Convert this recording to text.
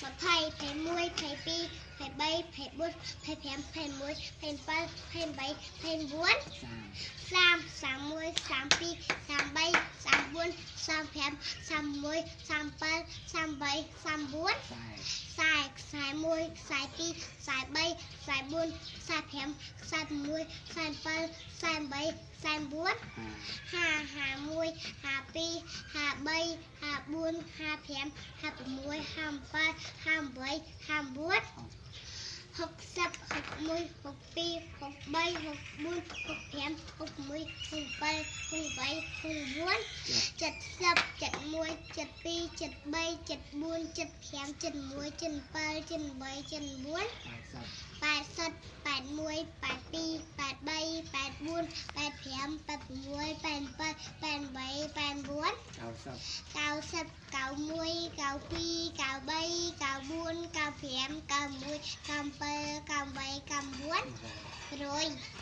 20 21 22 23 24 25 26 27 28 29 30 31 32 33 34 35 36 37 38 39 40 41 42 43 44 45 46 47 48 49 51 52 53 54 55 56 57 58 59 60 61 62 63 64 65 66 67 68 69 70 71 72 73 74 75 76 77 78 79 80 81 82 83 84 85 86 87 88 89 90 91 92 93 94 95 96 97 98 99 100